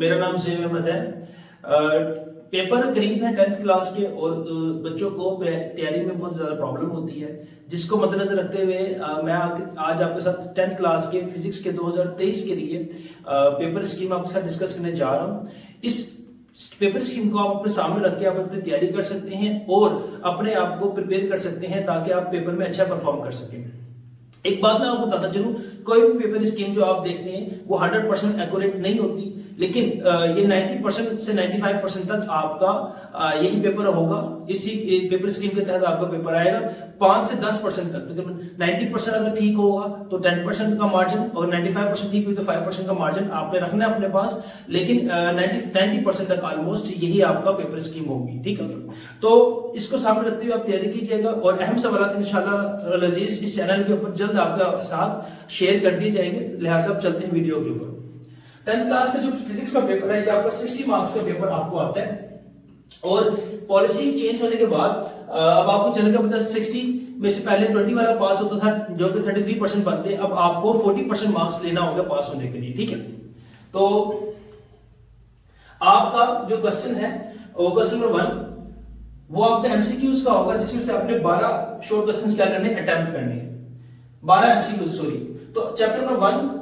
मेरा नाम ज़ैन अहमद है। पेपर करीब है 10th क्लास के और बच्चों को तैयारी में बहुत ज़्यादा प्रॉब्लम होती है, जिसको मद्देनजर रखते हुए मैं आज आपके साथ 10th क्लास के फिजिक्स के 2023 के लिए पेपर स्कीम आपके साथ डिस्कस करने जा रहा हूँ। इस पेपर स्कीम को आप अपने सामने रख के आप अपनी तैयारी कर सकते हैं और अपने आप को प्रिपेयर कर सकते हैं ताकि आप पेपर में अच्छा परफॉर्म कर सकें। एक बात मैं आपको बताता चलूं, कोई भी पेपर स्कीम जो आप देखते हैं वो 100% एक्यूरेट नहीं होती, लेकिन ये 90% से 95% तक आपका यही पेपर होगा। इसी पेपर स्कीम के तहत आपका पेपर आएगा। 5 से 10% तक, तकरीबन 90% अगर ठीक होगा तो 10% का मार्जिन, और 95% ठीक हुई तो 5% का मार्जिन आपने रखना है अपने पास, लेकिन 90% तक ऑलमोस्ट यही आपका पेपर स्कीम होगी। ठीक है, तो इसको सामने रखते हुए आप तैयारी कीजिएगा और अहम सवाल इंशाल्लाह लजीज इस चैनल के ऊपर जल्द आपका साथ शेयर कर दिए जाएंगे। लिहाजा अब चलते हैं वीडियो के ऊपर। 10th क्लास का जो फिजिक्स का पेपर है ये आपका 60 मार्क्स का पेपर आपको आता है, और पॉलिसी चेंज होने के बाद अब आपको चलेगा पता 60 में से पहले 20 वाला पास होता था जो कि 33% बनते, अब आपको 40% मार्क्स लेना होगा पास होने के लिए। ठीक है, तो आपका जो क्वेश्चन है वो क्वेश्चन नंबर 1 वो आपका एमसीक्यूज का होगा, जिसमें से आपने 12 शॉर्ट क्वेश्चंस क्या करने अटेम्प्ट करने हैं, 12 एमसीक्यूज सॉरी। तो चैप्टर नंबर 1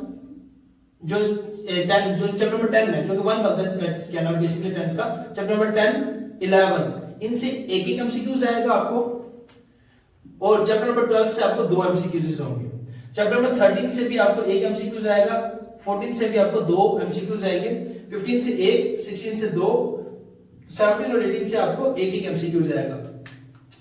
जो चैप्टर नंबर 10 है, जो कि 1 बनता है क्या नाम बेसिकली 10th का, चैप्टर नंबर 10 11 इनसे एक एमसीक्यूज आएगा आपको, और चैप्टर नंबर 12 से आपको 2 एमसीक्यूज होंगे। चैप्टर नंबर 13 से भी आपको एक एमसीक्यूज आएगा, 14 से भी आपको 2 एमसीक्यूज आएंगे, 15 से 1, 16 से 2, 17 और 18 से आपको एक एमसीक्यूज आएगा।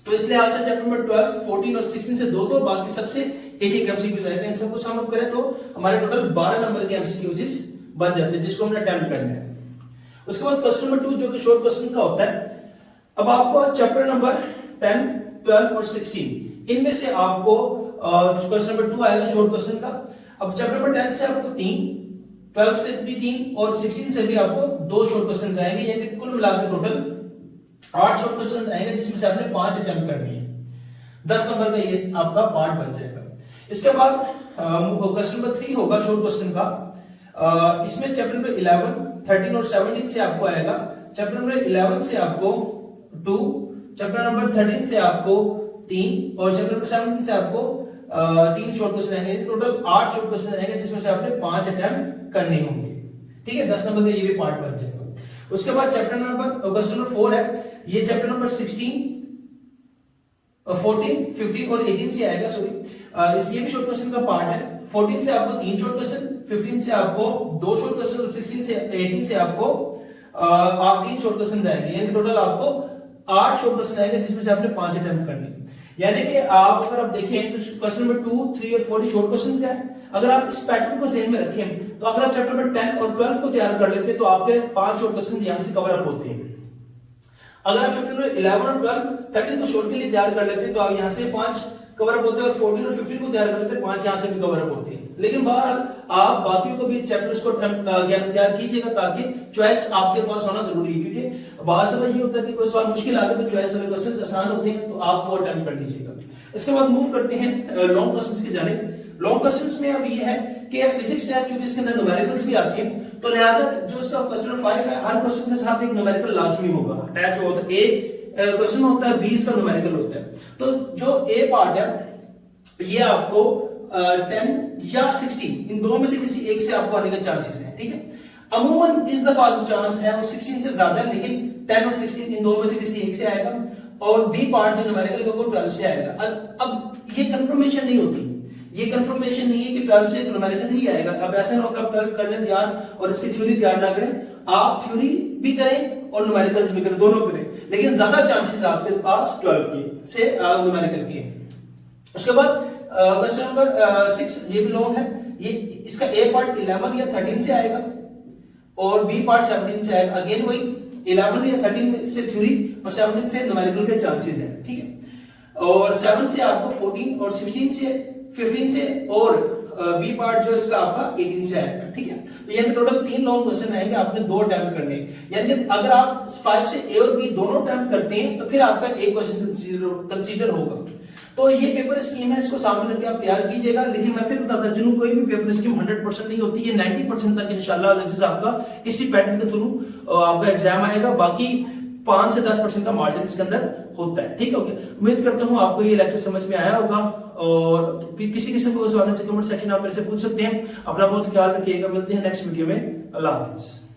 तो इसलिए आज से चैप्टर नंबर 12, 14 और 16 से 2, तो बाकी सबसे एक एमसीक्यूज आएगा। इन सबको सम अप करें तो हमारे टोटल 12 नंबर के एमसीक्यूज बन जाते हैं, जिसको हमने अटेम्प्ट करना है। उसके बाद क्वेश्चन नंबर 2 जो कि शॉर्ट क्वेश्चन का होता है। अब आपको चैप्टर नंबर 10, 12 और 16 इनमें से आपको क्वेश्चन नंबर 2 आएगा शॉर्ट क्वेश्चन का। अब चैप्टर नंबर 10 से आपको 3, 12 से भी 3 और 16 से भी आपको 2 शॉर्ट क्वेश्चन आएंगे, यानी कुल मिलाकर टोटल 8 शॉर्ट क्वेश्चन आएंगे, जिसमें से आपने 5 अटेम्प्ट करनी है। 10 नंबर का ये आपका पार्ट बन जाएगा। इसके बाद क्वेश्चन नंबर 3 होगा शॉर्ट क्वेश्चन का। इसमें चैप्टर नंबर 11, 13 और 17 से आपको आएगा। चैप्टर नंबर 11 से आपको 2, चैप्टर नंबर 13 से आपको 3 और चैप्टर नंबर 17 से आपको 3 शॉर्ट क्वेश्चन आएंगे। टोटल 8 शॉर्ट क्वेश्चन आएंगे, जिसमें से आपने 5 अटेम्प्ट करने होंगे। ठीक है, 10 नंबर का ये भी पार्ट बन जाएगा। उसके बाद चैप्टर नंबर क्वेश्चन नंबर 4 है, ये चैप्टर नंबर 16, 14, 15 और 18 से आएगा। सॉरी, ये भी शॉर्ट क्वेश्चन का पार्ट है। 14 से आपको 3 शॉर्ट क्वेश्चन, 15 से आपको 2 शॉर्ट क्वेश्चन और 16 से 18 से आपको 3 शॉर्ट क्वेश्चन आएंगे, यानी टोटल आपको 8 शॉर्ट क्वेश्चन आएंगे, जिसमें से आपने 5 अटेम्प्ट करने। यानी कि आप अगर आप देखें तो क्वेश्चन नंबर 2, 3 और 4 शॉर्ट क्वेश्चन है। अगर आप इस पैटर्न को ज़हन में रखें तो अगर आप चैप्टर नंबर 10 और 12 को तैयार कर लेते हैं तो आपके 5 शॉर्ट क्वेश्चन यहां से कवर अप होते हैं। अगर आप चैप्टर नंबर 11 और 12, 13 को शॉर्ट के लिए तैयार कर लेते हैं तो आप यहां से 5 कवर अप होते हैं, और 14 और 15 को तैयार कर लेते हैं 5 यहां से भी कवर अप होते हैं। लेकिन बहरहाल आप बाकियों को भी चैप्टर्स को तैयार कीजिएगा, ताकि चॉइस आपके पास होना जरूरी है, क्योंकि बहुत समय ये होता है कि कोई सवाल मुश्किल आ गया तो चॉइस वाले क्वेश्चंस आसान होते हैं, तो आप वो अटेम्प्ट कर लीजिएगा। इसके बाद मूव करते हैं लॉन्ग क्वेश्चंस की जानिब। लॉन्ग क्वेश्चंस में अब ये है कि फिजिक्स है, चूंकि इसके अंदर न्यूमेरिकल्स भी आती हैं, तो लिहाजा जो इसका क्वेश्चन नंबर 5 है, हर क्वेश्चन के साथ एक न्यूमेरिकल लाजमी होगा, अटैच होता है। ए क्वेश्चन होता है, बी इसका न्यूमेरिकल होता है। तो जो ए पार्ट है ये आपको 10 या 16 इन दोनों में से किसी एक से आपको आने के चांसेस हैं। ठीक है, अमूमन इस दफा जो चांस है वो 16 से ज्यादा है, लेकिन 10 और 16 इन दोनों में से किसी एक से आएगा, और बी पार्ट जो न्यूमेरिकल का वो 12 से आएगा। अब ये कंफर्मेशन नहीं होती, ये कंफर्मेशन नहीं है कि 12 से न्यूमेरिकल ही आएगा। अब ऐसा ना हो कि आप 12 कर लें तैयार और इसकी थ्योरी तैयार ना करें, आप थ्योरी भी करें और न्यूमेरिकल्स भी करें, दोनों करें, लेकिन ज्यादा चांसेस आपके पास 12 के से न्यूमेरिकल के हैं। उसके बाद क्वेश्चन नंबर 6 ये भी लॉन्ग है, ये इसका ए पार्ट 11 या 13 से आएगा और बी पार्ट 17 से आएगा। अगेन वही 11 या 13 से थ्योरी और 17 से न्यूमेरिकल के चांसेस हैं। ठीक है, और 7 से आपको 14 और 16 से 15 से, और बी पार्ट जो इसका आपका 18 से आएगा। ठीक है, तो यानी टोटल 3 लॉन्ग क्वेश्चन आएंगे, आपने 2 अटेम्प्ट करने हैं। यानी कि अगर आप 5 से ए और बी दोनों अटेम्प्ट करते हैं तो फिर आपका एक क्वेश्चन कंसीडर होगा। तो ये पेपर स्कीम है, इसको सामने रख के आप तैयार कीजिएगा। लेकिन मैं फिर बताता चलूं, कोई भी पेपर स्कीम 100% नहीं होती है, 90% तक इंशाल्लाह अज़ीज़ आपका इसी पैटर्न के थ्रू आपका एग्जाम आएगा। बाकी 5 से 10% का मार्जिन इसके अंदर होता है। ठीक है, ओके। उम्मीद करता हूं आपको ये लेक्चर समझ में आया होगा, और किसी किस्म को सवाल से कमेंट सेक्शन आप मेरे से पूछ सकते हैं। अपना बहुत ख्याल रखिएगा, मिलते हैं नेक्स्ट वीडियो में। अल्लाह हाफिज।